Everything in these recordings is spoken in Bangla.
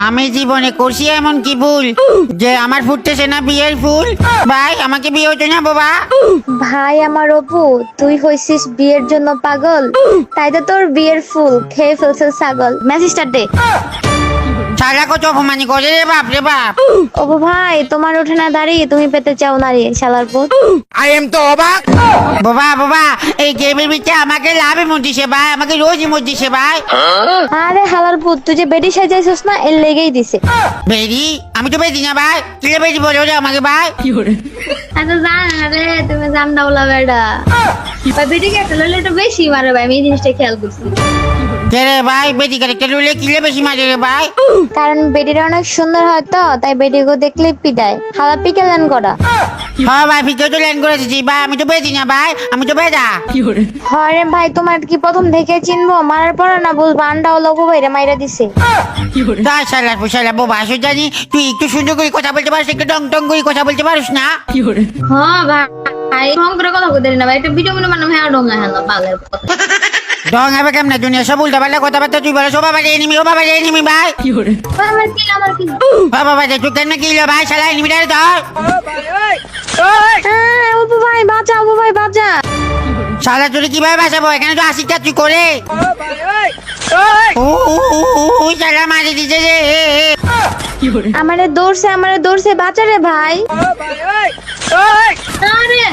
আমি জীবনে করছি এমন কি ভুল যে আমার ফুটতেছে না বিয়ের ফুল? ভাই আমাকে বিয়ে হতো না বাবা। ভাই আমার অপু, তুই হইছিস বিয়ের জন্য পাগল, তাই তো তোর বিয়ের ফুল খেয়ে ফেলছে ছাগল। মেসেজটা দে। শালা কত অপমানি করে রে বাপ রে বাপ। অপু ভাই, তোমার উঠে না দাঁড়িয়ে তুমি পেতে চাও নারী শালার পুত। আই এম তো অবাক। বাবা বাবা এই গেমের ভিতরে আমাকে লাভে মত দিছে ভাই, আমাকে রোজই মত দিছে ভাই। আরে হালার পুত, তুই যে বেডি সাজাইছিস না, এর লেগেই দিছে। বেরি? আমি তো বেরি না ভাই, তুই বেরি বলে রে আমাকে ভাই। আচ্ছা জান রে, তুমি জান দাওলা বেডা ভাই, বেডিকে একটা লইলে একটু বেশি মারে ভাই, আমি এই জিনিসটা খেয়াল করছি। কে রে ভাই বেটি ক্যারেক্টার লইলে কিলে বেশি মারে রে ভাই? কারণ বেডিটা অনেক সুন্দর হয় তো, তাই বেডিকে দেখলে পিটায়। হালা পিকেলেন করা। হ্যাঁ ভাই ভিতরে তো ল্যান্ড করেছি ভাই, আমি তো বেরি না ভাই, আমি তো বেদা। হয় রে ভাই, তোমার কি প্রথম থেকে চিনবো? মারার পরে না বুঝবো আন্ডাও লগো ভাইরে মাইরা দিছে। তাই শালা ফুসালা বাবা আসো জানি, তুই একটু সুন্দর করে কথা বলতে পারিস, একটু টং টং করে কথা বলতে পারিস না? হ্যাঁ ভাই, ঢং করে কথা কইতে না ভাই, একটা ভিডিও মনে মানে হ্যাঁ ঢং হ্যাঁ বালের কথা। ডং হবে কেমনে? দুনিয়া সব উল্টা পাল্টা কথাবার্তা তুই বলে, ও বাবা এনিমি, ও বাবা এনিমি ভাই। আমার কি ও বাবা তুই কেন কি ভাই শালা এনিমি ধর। অপু ভাই বাঁচা, অপু ভাই বাঁচা। শালা তুই কিভাবে বাঁচাবো? এখানে তো আসিটা তুই করে ও শালা মারি দিছে রে। আমারে দৌড়ছে বাঁচা রে ভাই। আরে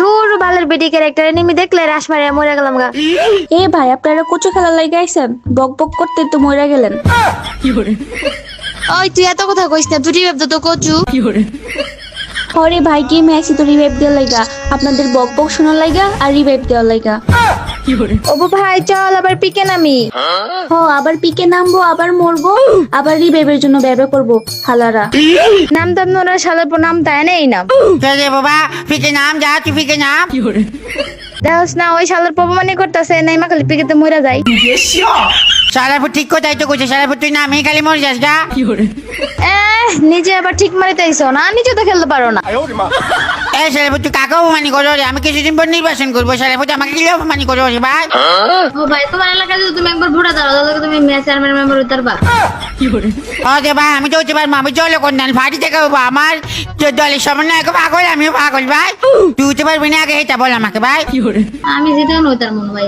দূর বালের বেডি ক্যারেক্টার, এনিমি দেখলে রাশ মারে মরে গেলাম গা। এ ভাই, আপনারা কচু খেলার লাগে আইছেন, বক বক করতে তো মরে গেলেন। ওই তুই এত কথা কইস না, দুটি ভাবতো তো কচু। হরে ভাই, গেমে আইছি তো রিভাইভ দেওয়ার লাইগা, আপনাদের বক বক শোনার লাইগা আর রিভাইভ দেওয়ার লাইগা। অপু ভাই চল আবার পিকে নামি। আবার পিকে নামবো, আবার মরবো, আবার রিভাইভের জন্য ব্যবহার করবো হালারা। নাম তাম নোরা শালার পর নাম তাই নেই না। কে রে বাবা ফিকে নাম যা, তুই ফিকে নাম। দেখস না ওই শালার পপমানি করতেছে, নাই মা খালি পিকেতে মরে যায়। শালাপুর ঠিক কোথায় তো কইছে, শালাপুর তুই নামই খালি মরে যাস গা। নিজে আবার ঠিক মারিতে আইছো না, নিজে তো খেলতে পারো না। এই শালাপুর তুই কাকে অপমানি করো রে? আমি কিছুদিন পর নির্বাচন করবো, শালাপুর আমাকে কি অপমানি করো রে ভাই? ও ভাই, তোমার এলাকায় যদি তুমি একবার ভোটা দাও তাহলে তুমি চেয়ারম্যান মেম্বার হইতে পারবা। ওকে ভাই আমি তো হতে পারবো, আমি চলে করতেন ফাটি থেকে হবো, আমার দলের সমন্বয় পাগল, আমিও পাগল ভাই। তুই হতে পারবি না, আগে এটা বল আমাকে ভাই। আমি যেতেও নইতার মনে ভাই,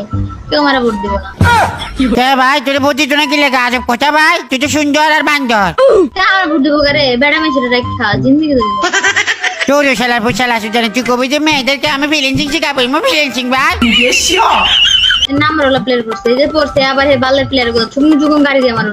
কেউ মারা ভোট দিব না। কে ভাই তোর ভোট দিত না কি লেখা আছে কথা ভাই? তুই তো সুন্দর আর বান্দর। আমার ভোট দিব রে, বেড়া মেশিনে রাখা জিন্দিগি দেবো। তোর শালাপুর শালা সুতরাং তুই কবি যে মেয়েদেরকে আমি ফিলিংসিং শিখাবো, ফিলিংসিং ভাই। নাম্বার হলো প্লেয়ার করছে, এই যে পড়ছে আবার হে বালের প্লেয়ার গুলো চুমু চুকুম গাড়ি দিয়ে আমার